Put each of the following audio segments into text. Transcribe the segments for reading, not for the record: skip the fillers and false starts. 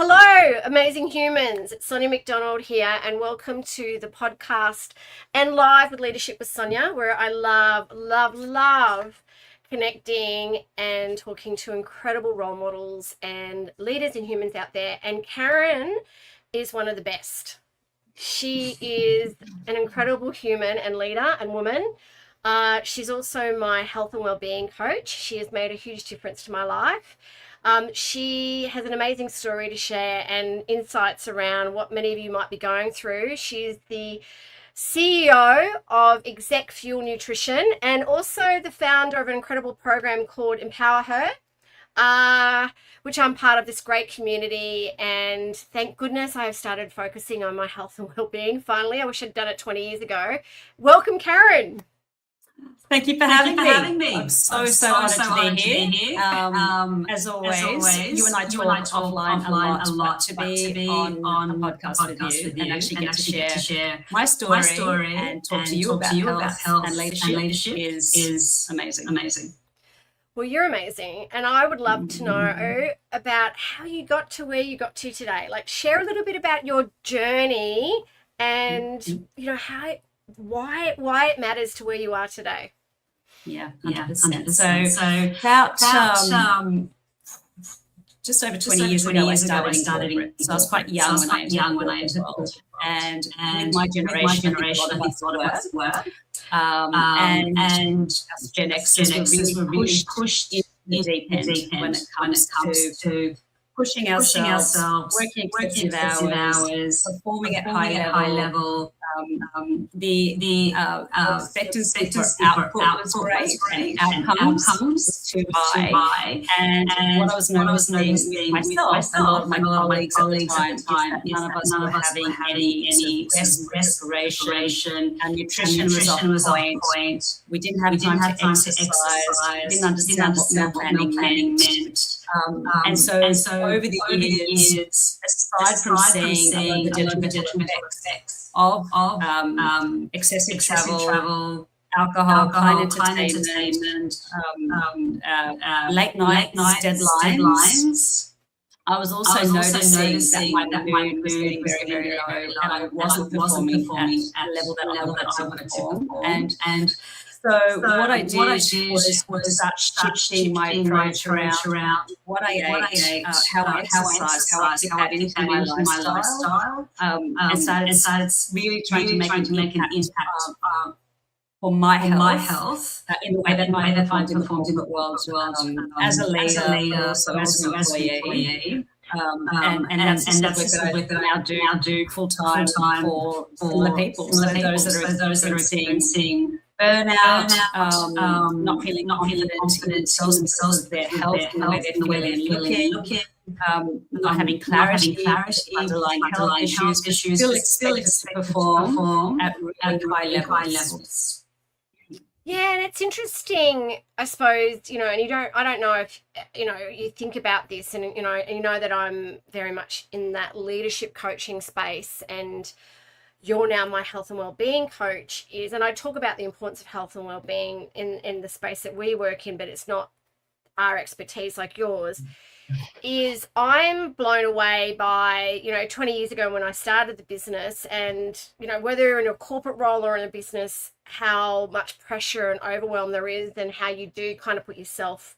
Hello, amazing humans. It's Sonia McDonald here, and welcome to the podcast and live with Leadership with Sonia, where I love connecting and talking to incredible role models and leaders and humans out there. And Karen is one of the best. She is an incredible human and leader and woman. She's also my health and wellbeing coach. She has made a huge difference to my life. She has an amazing story to share and insights around what many of you might be going through. She's the CEO of ExecFuel Nutrition and also the founder of an incredible program called EMPWRHER, which I'm part of this great community. And thank goodness I have started focusing on my health and wellbeing finally. I wish I'd done it 20 years ago. Welcome, Karen. Thank you for having me. I'm so honored to be here. As always, you and I talk offline a lot to be on a podcast with you and actually get to share my story and talk to you about health and leadership is amazing. Well, you're amazing. And I would love to know about how you got to where you got to today. Like, share a little bit about your journey and, you know, why it matters to where you are today. Yeah, 100%. So about just over 20 years ago, I started in corporate. So I was quite young when I entered corporate. And with my generation, I think a lot of us were. And as Gen Xers were really pushed in the deep end when it comes to pushing ourselves, working extensive hours, performing at high level. The expectancy for output was great and outcomes too high. And what I was noticing with myself and a lot of my colleagues at the time is that none of us were having any respiration, and nutrition was off point. We didn't have time to exercise. We didn't understand what meal planning meant. And so over the years, aside from seeing the detrimental effects of excessive travel, alcohol, client entertainment, late nights, deadlines, I was also noticing that my mood was getting very low, and I wasn't performing at the level that I wanted to perform. And so what I did was start shifting my approach around what I ate, how I exercised, how I took that into my lifestyle, and started really trying to make an impact for my health in the way that I performed in the world as a leader, also as an employee. And that's the work that I now do full time for the people, so those that are experiencing burnout, not feeling confident in themselves, their health, and the way they're looking, not having clarity, underlying health issues, still expected to perform at really high levels. Yeah, and it's interesting, I suppose, you know, and I don't know if, you know, you think about this and, you know that I'm very much in that leadership coaching space, and you're now my health and wellbeing coach and I talk about the importance of health and wellbeing in the space that we work in, but it's not our expertise like yours. Is I'm blown away by, you know, 20 years ago when I started the business, and, you know, whether you're in a corporate role or in a business, how much pressure and overwhelm there is, and how you do kind of put yourself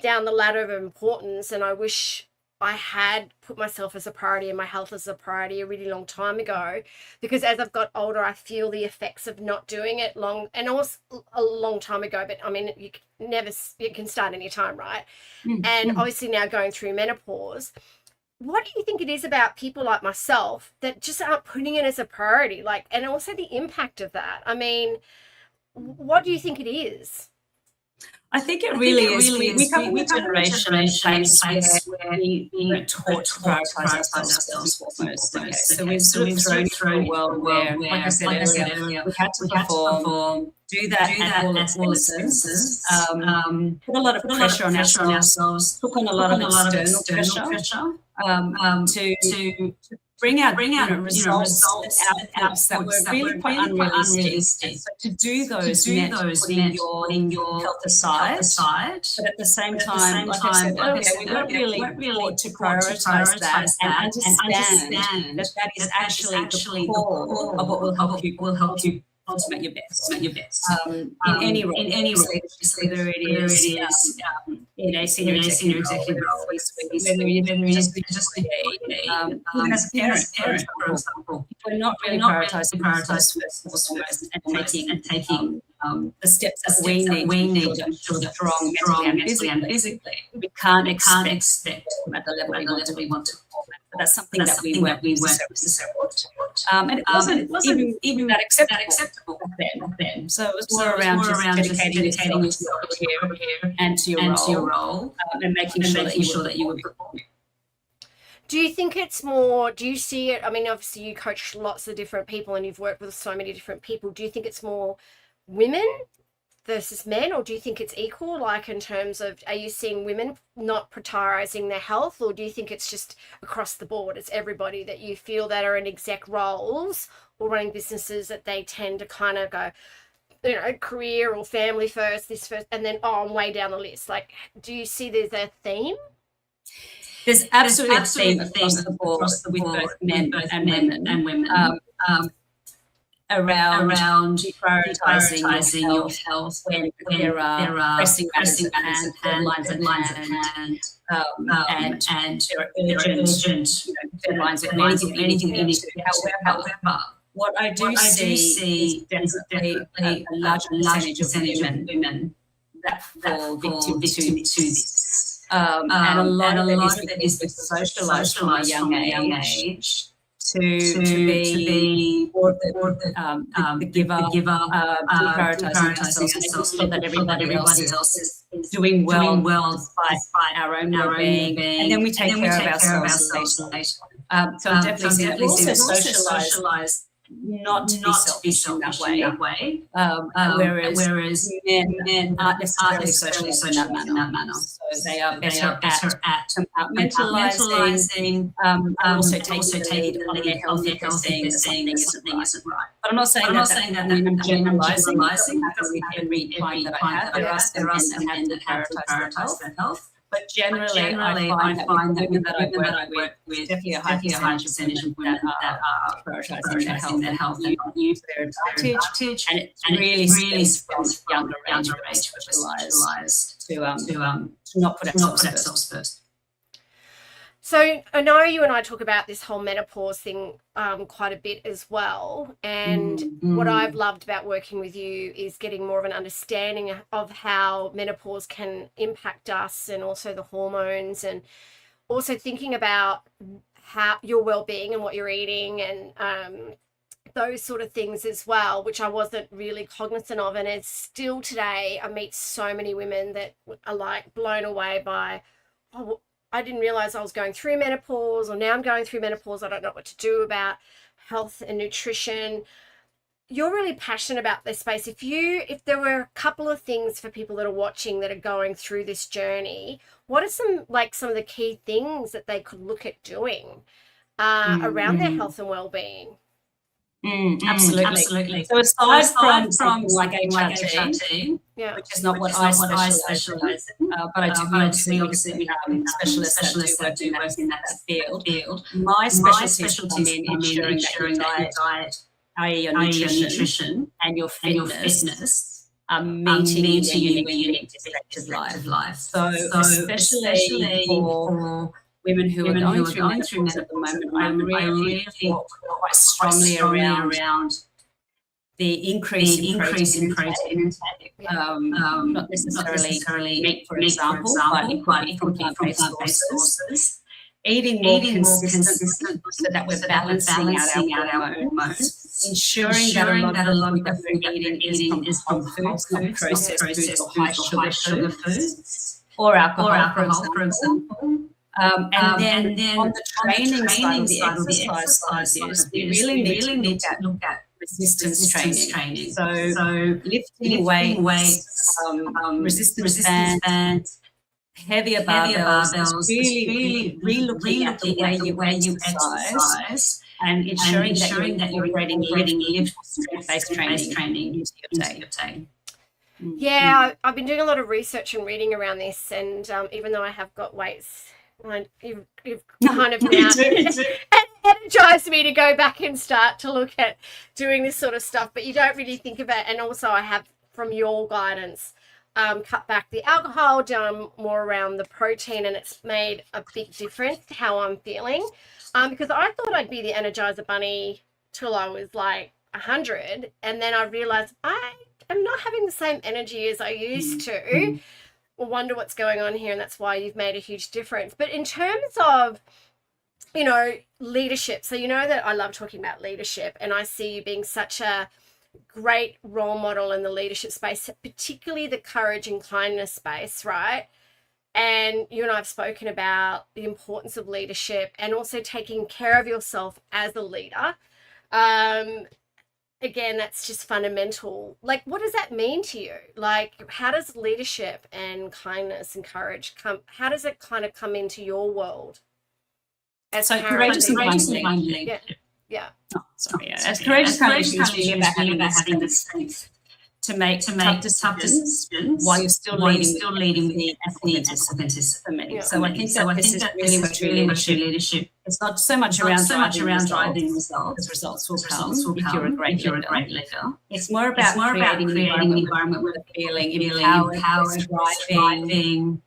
down the ladder of importance. And I wish I had put myself as a priority and my health as a priority a really long time ago, because as I've got older, I feel the effects of not doing it also a long time ago. But I mean, you can start any time, right? And obviously now going through menopause, what do you think it is about people like myself that just aren't putting it as a priority? Like, and also the impact of that. I mean, what do you think it is? I think it really is. We come from a generation and place where we are taught to prioritize ourselves foremost. Okay? So we've sort of thrown through a world where, like I said earlier, we had to perform, do that at all expenses, put a lot of pressure on ourselves, took on a lot of external pressure to bring out results and outputs that were really quite unrealistic. So to do those meant putting your health aside, but at the same time, like I said earlier, we weren't really taught to prioritise that and understand that is actually the core of what will help you ultimate your best. In any role, whether it is in a senior executive role, whether you're just even as a parent, for example, if we're not really prioritising first and taking the steps that we need to ensure that strong mentally and physically, we can't expect at the level we want to perform at. But that's something that we weren't necessarily taught. And it wasn't even that acceptable back then. So it was more around just dedicating yourself to your career and to your role and making sure that you were performing. Do you think it's more, do you see it, I mean, obviously you coach lots of different people and you've worked with so many different people. Do you think it's more women versus men, or do you think it's equal, like in terms of, are you seeing women not prioritizing their health, or do you think it's just across the board, it's everybody that you feel that are in exec roles or running businesses that they tend to kind of go, career or family first, this first, and then, I'm way down the list. Like, do you see there's a theme? There's absolutely a theme across the board with both men and women. Around prioritising your health when there are pressing matters at hand, deadlines at hand, and there are urgent deadlines of anything you need to do. However, what I do see is definitely a large percentage of women that fall victim to this. And a lot of it is socialised from a young age to be the giver, prioritising ourselves, so that everybody else is doing well despite our own well-being, and then we take care of ourselves later. So I'm definitely seeing it. Also socialised not to be selfish in that way, whereas men aren't necessarily socialised in that manner. So they are better at compartmentalising and also taking the lead on their health if they're seeing that something isn't right. But I'm not saying that I'm generalising every client that I have. There are some men that prioritise their health. But generally I find that women that I work with, definitely a high percentage of women that are prioritising their health and use their advantage, and it really stems from younger age to not put ourselves first. So I know you and I talk about this whole menopause thing quite a bit as well. And what I've loved about working with you is getting more of an understanding of how menopause can impact us, and also the hormones, and also thinking about how your well-being and what you're eating, and those sort of things as well, which I wasn't really cognizant of. And it's still today, I meet so many women that are like blown away by, I didn't realize I was going through menopause, or now I'm going through menopause. I don't know what to do about health and nutrition. You're really passionate about this space. If there were a couple of things for people that are watching that are going through this journey, what are some of the key things that they could look at doing around their health and well-being? Absolutely. So aside from like HRT, which is not what I specialise in, but I do obviously specialists that do work in that field. My specialty is ensuring that your diet, i.e. your nutrition and your fitness, are meeting your unique perspective life. So especially for women who are going through men at the moment, I really feel quite strongly around the increase in protein intake. Not necessarily meat, for example, but from plant-based sources. Eating more consistent so that we're balancing out our hormones. Ensuring that a lot of the food we're eating is from foods, not processed foods or high sugar foods, or alcohol, for example. And then on the training side, the exercise side, we really need to look at resistance training. So lifting weights, resistance bands, heavier barbells, is really re-looking at the way you exercise and ensuring that you're incorporating lift strength-based training into your day. Yeah, I've been doing a lot of research and reading around this, and even though I have got weights, you've kind of now energized me to go back and start to look at doing this sort of stuff, but you don't really think about it. And also I have, from your guidance, cut back the alcohol, done more around the protein, and it's made a big difference to how I'm feeling. Because I thought I'd be the Energizer Bunny till I was like 100, and then I realized I'm not having the same energy as I used to. I wonder what's going on here, and that's why you've made a huge difference. But in terms of, leadership, so you know that I love talking about leadership, and I see you being such a great role model in the leadership space, particularly the courage and kindness space, right? And you and I have spoken about the importance of leadership and also taking care of yourself as a leader. Again, that's just fundamental. Like, what does that mean to you? Like, how does leadership and kindness and courage how does it kind of come into your world? As courageous and kindly. Yeah. Oh, sorry. Yeah. As courageous and kindly is really about having the strength to make tough decisions while you're still leading with the authenticity for me. Yeah. So I think this is really what true leadership. It's not so much around driving results. Because results will come if you're a great leader. It's more about creating an environment where they're feeling empowered, thriving,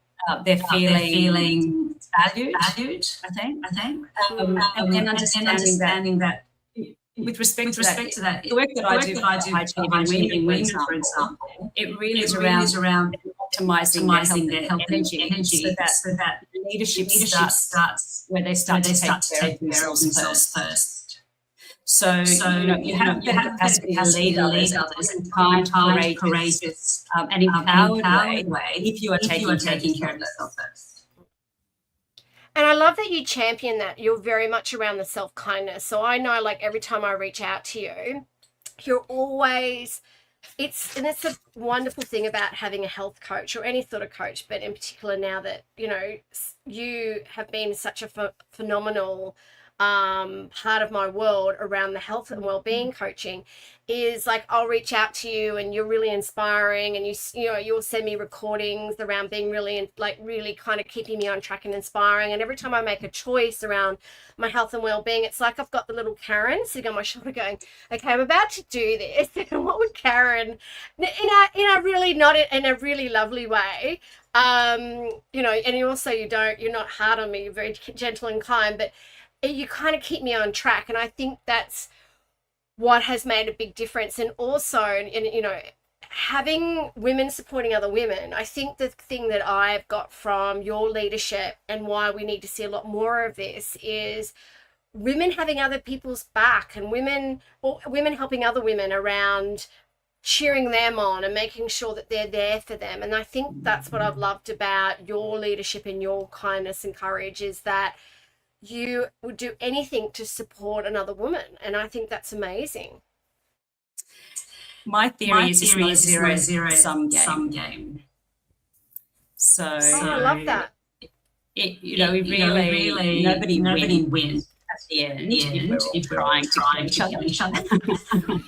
they're feeling valued, I think. And then understanding that with respect to that, the work that I do in women, for example, it really is around optimizing their health and energy so that leadership starts where they start to take care of themselves first. So you have the capacity to lead others in a kind, courageous, and empowered way if you are taking care of yourself first. And I love that you champion that. You're very much around the self-kindness. So I know, like, every time I reach out to you, you're always, it's a wonderful thing about having a health coach or any sort of coach, but in particular now that, you have been such a phenomenal part of my world around the health and well-being coaching, is like, I'll reach out to you and you're really inspiring, and you'll send me recordings around being really kind of keeping me on track and inspiring. And every time I make a choice around my health and well-being, it's like I've got the little Karen sitting on my shoulder going, okay, I'm about to do this. And what would Karen, in a really, not in a really lovely way, and you're not hard on me, you're very gentle and kind, but you kind of keep me on track. And I think that's what has made a big difference. And also, having women supporting other women, I think the thing that I've got from your leadership and why we need to see a lot more of this is women having other people's back, and women helping other women around, cheering them on and making sure that they're there for them. And I think that's what I've loved about your leadership and your kindness and courage, is that you would do anything to support another woman. And I think that's amazing. My theory is it's not a zero-sum game. So I love that. Nobody wins at the end if we're trying to kill each other.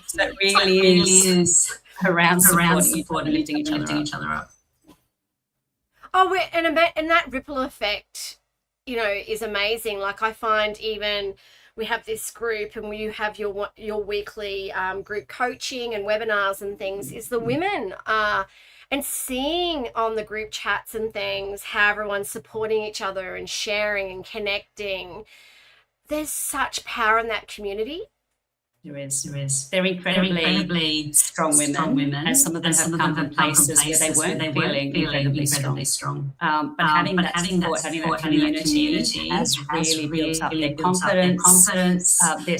So it really is around supporting, lifting each other up. Oh, and that ripple effect, is amazing. Like, I find even we have this group, and you have your weekly group coaching and webinars and things, is the women and seeing on the group chats and things how everyone's supporting each other and sharing and connecting. There's such power in that community. There is. They're incredibly strong women, and some of them have come from places where they weren't feeling incredibly strong. But having that support, having that community has really built up their confidence, their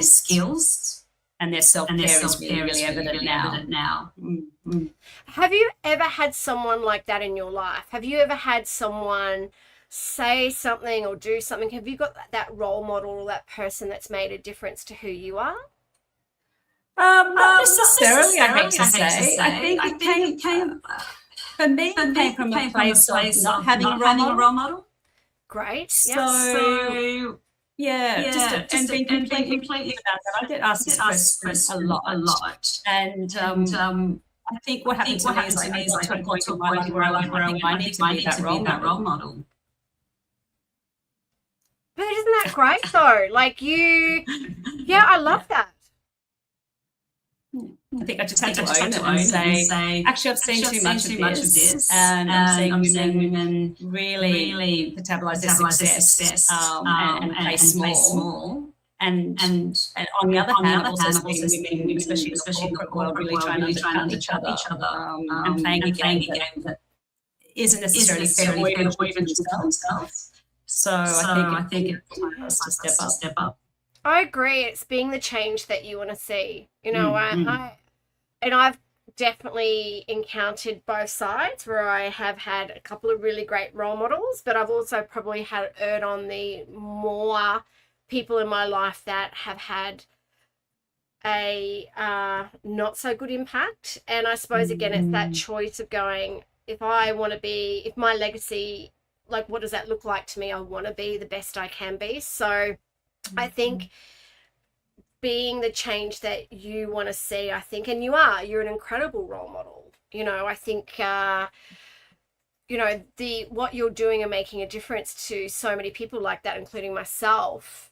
skills, and their self-care is really evident now. Have you ever had someone like that in your life? Have you ever had someone say something or do something? Have you got that role model or that person that's made a difference to who you are? Not necessarily, I hate to say. I think it came For me, it came from a place of not having a role model. Great. So yeah, just being completely about that. I get asked this question a lot. And I think what happened to me is I got to a point in my life where I think I need to be that role model. But isn't that great though? Like I love that. I think I just had to own it and say, actually, I've seen too much of this, and I'm seeing women really metabolize their success and play small. And on the other hand, I've also seen women, especially in the corporate world, really trying to undercut each other and playing a game that isn't necessarily fair or even for themselves. So I think it's time for us to step up. I agree. It's being the change that you want to see. You know, I've definitely encountered both sides where I have had a couple of really great role models, but I've also probably had erred on the more people in my life that have had a not so good impact. And I suppose, again, it's that choice of going, if my legacy, like, what does that look like to me? I want to be the best I can be. So I think being the change that you want to see, I think, and you're an incredible role model. You know, I think, what you're doing and making a difference to so many people like that, including myself,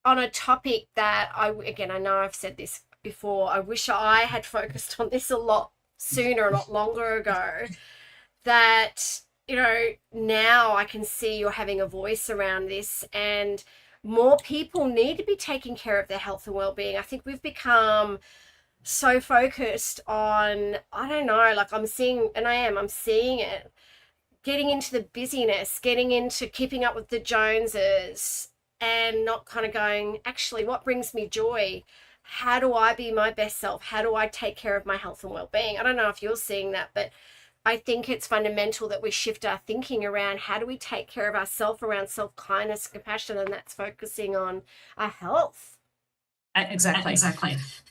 on a topic that I know I've said this before, I wish I had focused on this a lot sooner, a lot longer ago, that, you know, now I can see you're having a voice around this, and more people need to be taking care of their health and well-being. I think we've become so focused on, I don't know, like I'm seeing it, getting into the busyness, getting into keeping up with the Joneses, and not kind of going, actually, what brings me joy? How do I be my best self? How do I take care of my health and well-being? I don't know if you're seeing that, but I think it's fundamental that we shift our thinking around how do we take care of ourselves, around self-kindness, compassion, and that's focusing on our health. Exactly.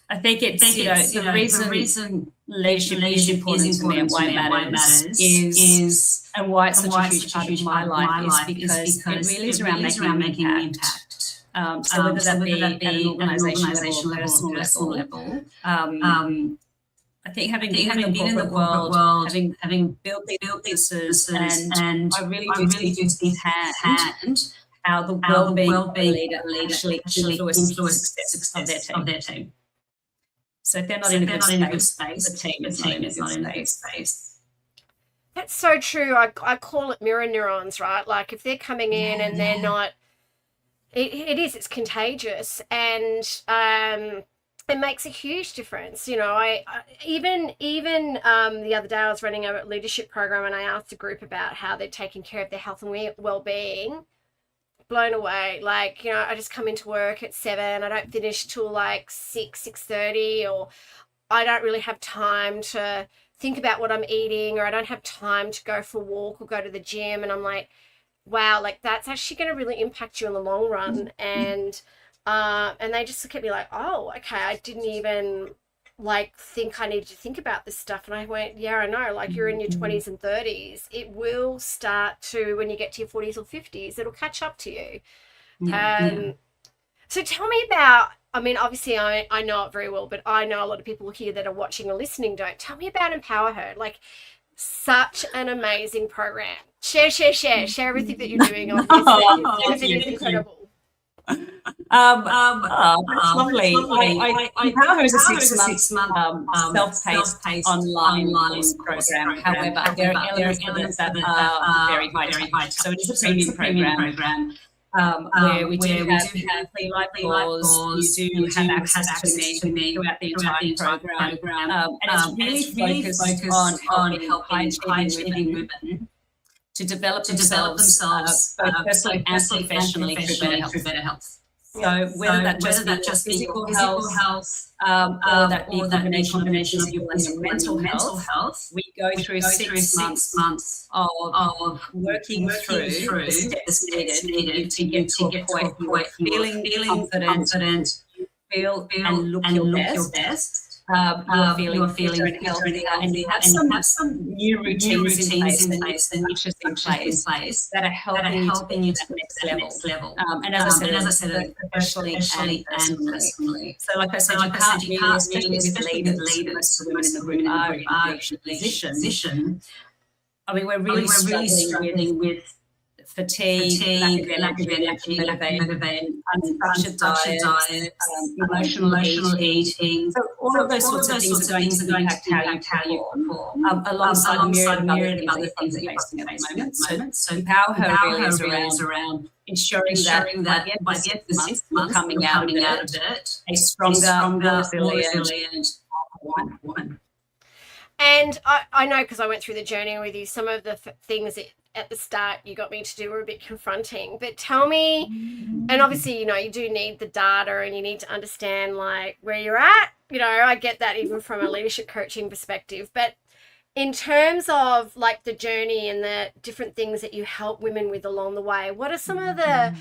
I think it's, the reason leadership is important to me and why it matters is and why it's such a huge part of my life is because it really is around making an impact. So whether that be at an organisational level or personal level, I think having been in the corporate world, having built businesses, and I really do see hand how the well-being leader actually influences the success of their team. So if they're not in a good space, the team is not in a good space. That's so true. I call it mirror neurons, right? Like if they're coming in and they're not, it's contagious, and it makes a huge difference. You know, I even the other day I was running a leadership program and I asked a group about how they're taking care of their health and well-being. Blown away. Like, you know, I just come into work at 7, I don't finish till like 6:30, or I don't really have time to think about what I'm eating, or I don't have time to go for a walk or go to the gym. And I'm like, wow, like that's actually going to really impact you in the long run. And they just look at me like, oh, okay, I didn't even like think I needed to think about this stuff. And I went, yeah, I know, like you're in your 20s and 30s. It will start to, when you get to your 40s or 50s, it'll catch up to you. So tell me about, I mean, obviously I know it very well, but I know a lot of people here that are watching or listening don't. Tell me about EMPWRHER. Like, such an amazing program. Share everything that you're doing on this. It is incredible. That's lovely. EMPWRHER is a 6-month self-paced online course program. However, there are elements of it that are very high touch. So it is a premium program where we do have live calls. You do have access to me throughout the entire program. And it's really focused on helping high-achieving women to develop themselves both personally and professionally through better health. So whether that just be physical health, or that be a combination of physical and mental health, we go through 6 months of working through the steps needed to get to a point where feeling confident, feel and look your best, you are feeling fitter and you have some new routines in place and niches in place that are helping you to get to that next level. And as I said, professionally and personally. So like I said, you can't really, especially with leaders, most of the women in the room are in a leadership position. I mean, we're really struggling with fatigue, lack of energy, motivation, unstructured diet, emotional eating. So all of those sorts of things are going to impact how you perform, alongside a myriad of other things that you're facing at the moment. So Empower Her really is around ensuring that by the end of this month, we're coming out of it a stronger, more resilient woman. And I know, because I went through the journey with you, some of the things that at the start you got me to do were a bit confronting. But tell me, and obviously, you know, you do need the data and you need to understand like where you're at. You know, I get that even from a leadership coaching perspective. But in terms of like the journey and the different things that you help women with along the way, what are some of the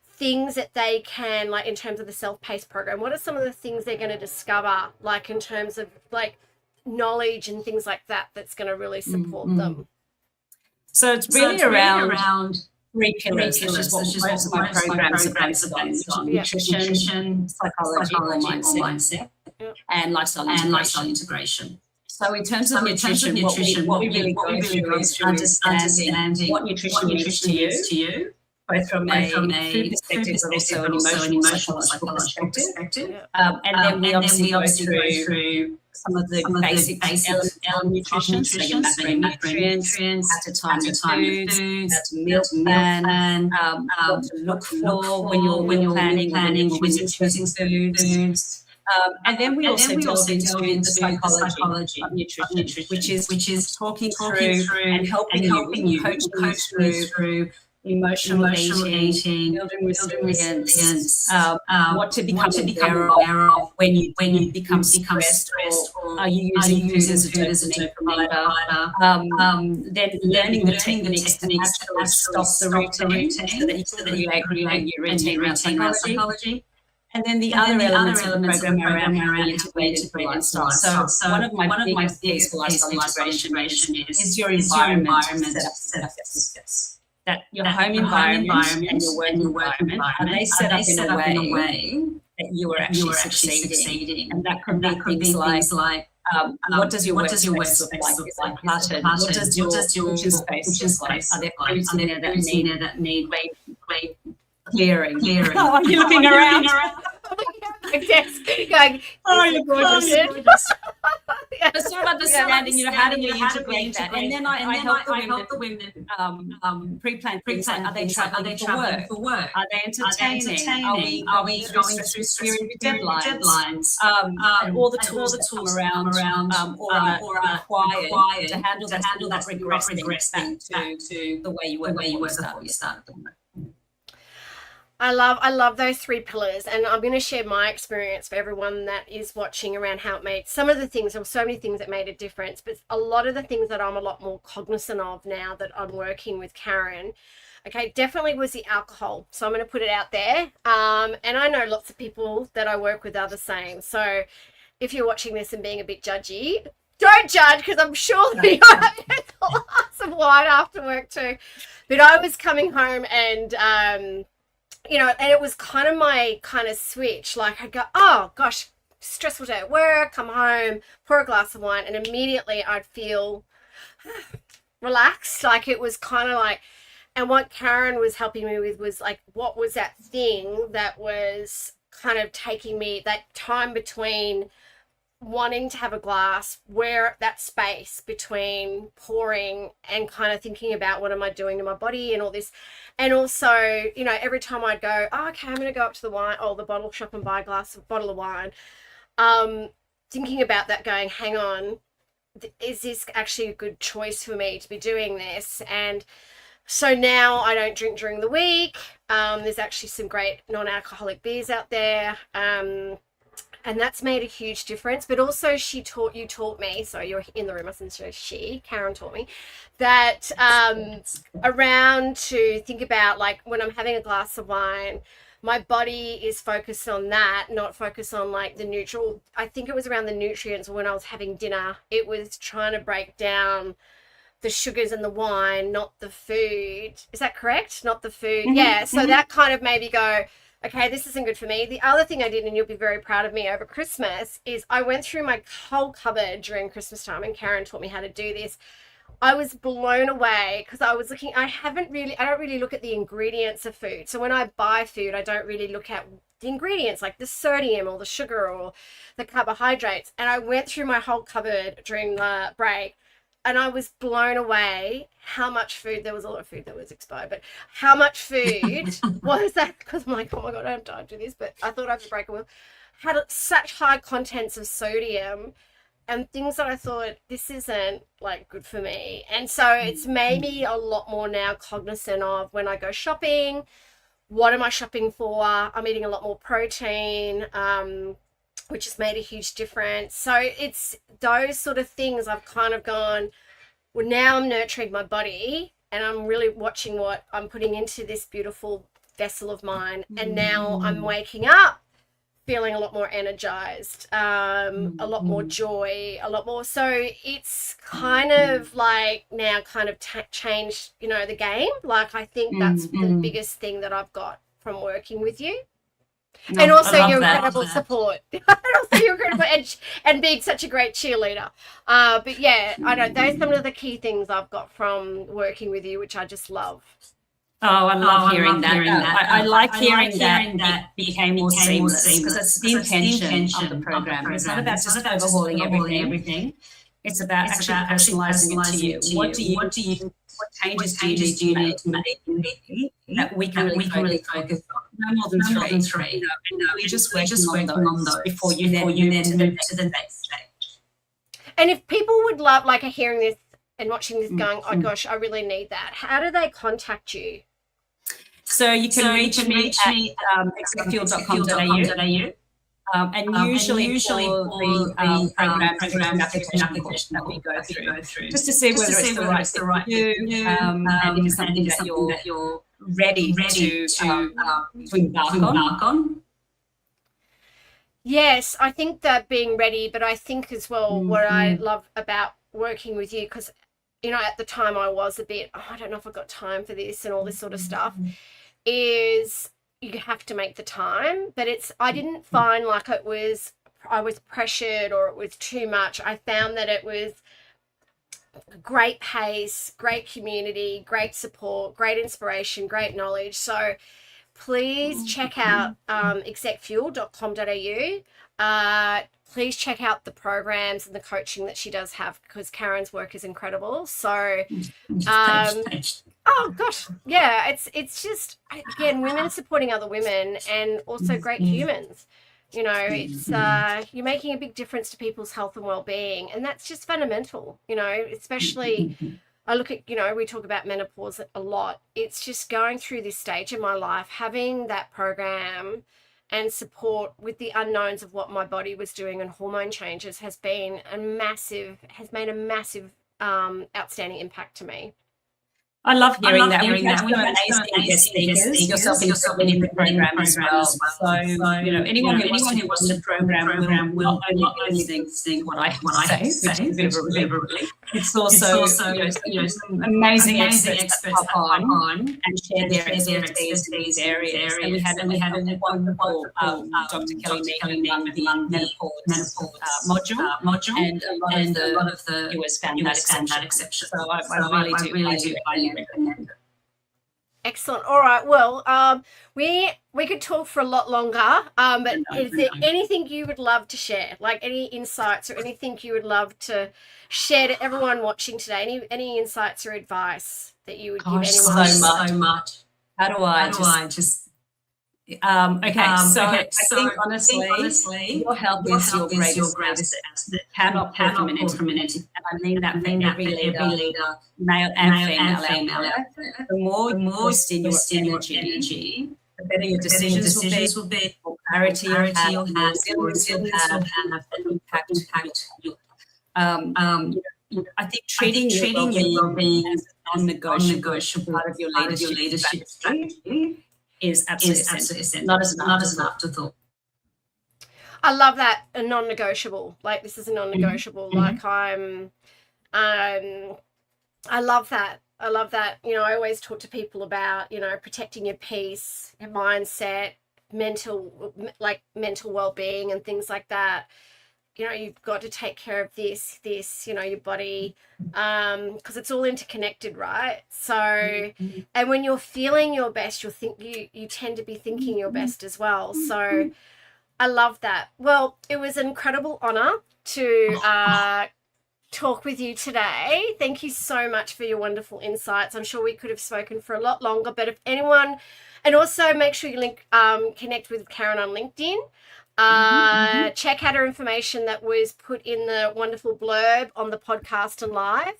things that they can, like in terms of the self-paced program, what are some of the things they're going to discover, like in terms of like knowledge and things like that, that's going to really support them? So it's really around three pillars, which is what most of my programs are based on: nutrition, psychology, or mindset, and lifestyle integration. So in terms of nutrition, what we really go through is understanding what nutrition means to you, both from a food perspective, but also an emotional psychological perspective. And then we obviously go through some of the basic elements of nutrition, so your macronutrients, how to time your foods, how to meal plan, what to look for when you're planning or when you're choosing foods. And then we also delve into the psychology of nutrition, which is talking through and helping you, coaching you through emotional eating, building resilience, what to become aware of when you become stressed, or are you using food as a dopamine provider? Then learning the techniques to actually stop the routine so that you can create your routine around psychology. And then the other elements of the program are around how we integrate lifestyle. So one of my biggest things for lifestyle integration is your environment set up for success. That your home environment and your work environment, are they set up in a way that you are actually succeeding? And that could be things like what does your workspace look like? Is it cluttered? What does your kitchen space look like? Are there foods in there that need clearing? Oh, are you looking around? Going, oh, you're gorgeous. But sort of understanding, you know, how do you integrate that? And then I help the women pre-plan things like, are they traveling for work? Are they entertaining? Are we going through serious deadlines? And all the tools that come around or are required to handle that regressing back to the way you were before you started. I love those three pillars, and I'm going to share my experience for everyone that is watching around how it made some of the things. There were so many things that made a difference, but a lot of the things that I'm a lot more cognizant of now that I'm working with Karen, okay, definitely was the alcohol. So I'm going to put it out there. And I know lots of people that I work with are the same. So if you're watching this and being a bit judgy, don't judge, because I'm sure that you're having a glass of wine after work too. But I was coming home and you know, and it was kind of my kind of switch. Like I'd go, oh gosh, stressful day at work, come home, pour a glass of wine, and immediately I'd feel relaxed. Like it was kind of like, and what Karen was helping me with was like, what was that thing that was kind of taking me that time between wanting to have a glass, where that space between pouring and kind of thinking about what am I doing to my body and all this. And also, you know, every time I'd go, oh, okay, I'm going to go up to the bottle shop and buy a bottle of wine. Thinking about that, going, hang on, is this actually a good choice for me to be doing this? And so now I don't drink during the week. There's actually some great non-alcoholic beers out there. And that's made a huge difference. But also you taught me, so you're in the room, I shouldn't say Karen taught me, that around to think about, like, when I'm having a glass of wine, my body is focused on that, not focused on like the neutral. I think it was around the nutrients when I was having dinner. It was trying to break down the sugars and the wine, not the food. Is that correct? Not the food. Yeah. So that kind of made me go, okay, this isn't good for me. The other thing I did, and you'll be very proud of me over Christmas, is I went through my whole cupboard during Christmas time, and Karen taught me how to do this. I was blown away because I was looking, I don't really look at the ingredients of food. So when I buy food, I don't really look at the ingredients like the sodium or the sugar or the carbohydrates. And I went through my whole cupboard during the break, and I was blown away how much food, there was a lot of food that was expired, but how much food was that? Because I'm like, oh my God, I have time to do this, but I thought I have to break a wheel. Had such high contents of sodium and things that I thought, this isn't like good for me. And so it's made me a lot more now cognizant of when I go shopping, what am I shopping for? I'm eating a lot more protein, which has made a huge difference. So it's those sort of things I've kind of gone, well, now I'm nurturing my body and I'm really watching what I'm putting into this beautiful vessel of mine. And now I'm waking up feeling a lot more energized, a lot more joy, a lot more. So it's kind of like now kind of changed, you know, the game. Like I think that's the biggest thing that I've got from working with you. No, and also your incredible support. And also your incredible and being such a great cheerleader. But yeah, I know those are some of the key things I've got from working with you, which I just love. Oh, I love hearing that. I like hearing that it became more seamless because that's the intention of the program. It's not about just overhauling everything. It's about actually personalising it to you. What changes do you need to make that we can really focus on? No more than three. We're just working on those before you then move to the next stage. And if people would love, like, hearing this and watching this going, oh gosh, I really need that, how do they contact you? So you can reach me at ExecFuel.com.au. And usually for the program application that we go through, just to see whether it's the right for you, and if it's something that you're ready to embark on. Yes, I think that being ready, but I think as well what I love about working with you, because, you know, at the time I was a bit, I don't know if I've got time for this and all this sort of stuff, is you have to make the time. But I didn't find like I was pressured or it was too much. I found that it was great pace, great community, great support, great inspiration, great knowledge. So please check out execfuel.com.au. Please check out the programs and the coaching that she does have, because Karen's work is incredible. So oh gosh, yeah, it's just, again, women supporting other women and also great humans. You know, it's you're making a big difference to people's health and well-being, and that's just fundamental, you know, especially I look at, you know, we talk about menopause a lot. It's just going through this stage in my life, having that program and support with the unknowns of what my body was doing and hormone changes has made a massive outstanding impact to me. I love hearing that. We've had some amazing guest speakers, yourself in different programs as well. So, you know, anyone who wants to watch the program will only be listening to what I say, which is a bit of a relief. It's also, you know, some amazing experts that pop on and share their expertise in these areas. And we had a wonderful Dr. Kelly Meehan with the menopause module, and a lot of the viewers found that exception. So I really do recommend it. Excellent. All right. Well, we could talk for a lot longer, but is there anything you would love to share, like any insights or anything you would love to share to everyone watching today? Any insights or advice that you would give anyone? So much. How do I just I think honestly, your health is your greatest asset. Cannot pour from an entity. And I mean that for every leader, male and female. The more you invest in your energy, the better your decisions will be, more clarity you'll have, more resilience you'll have, and impact you'll have. I think treating your well-being as a non-negotiable part of your leadership strategy is absolutely essential. Not as an afterthought. I love that, a non-negotiable. Like, this is a non-negotiable. Like, I love that. I love that. You know, I always talk to people about, you know, protecting your peace, your mindset, mental well-being and things like that. You know, you've got to take care of this, you know, your body, because it's all interconnected, right? So, and when you're feeling your best, you tend to be thinking your best as well. So I love that. Well, it was an incredible honor to talk with you today. Thank you so much for your wonderful insights. I'm sure we could have spoken for a lot longer, but if anyone, and also make sure you connect with Karen on LinkedIn. Check out her information that was put in the wonderful blurb on the podcast and live.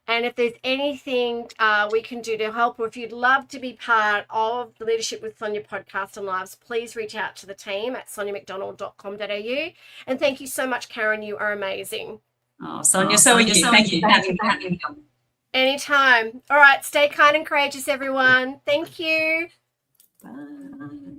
And if there's anything we can do to help, or if you'd love to be part of the Leadership with Sonia podcast and lives, please reach out to the team at soniamcdonald.com.au. And thank you so much, Karen. You are amazing. Oh, Sonia, so are you. Thank you for having me. Anytime. All right. Stay kind and courageous, everyone. Thank you. Bye.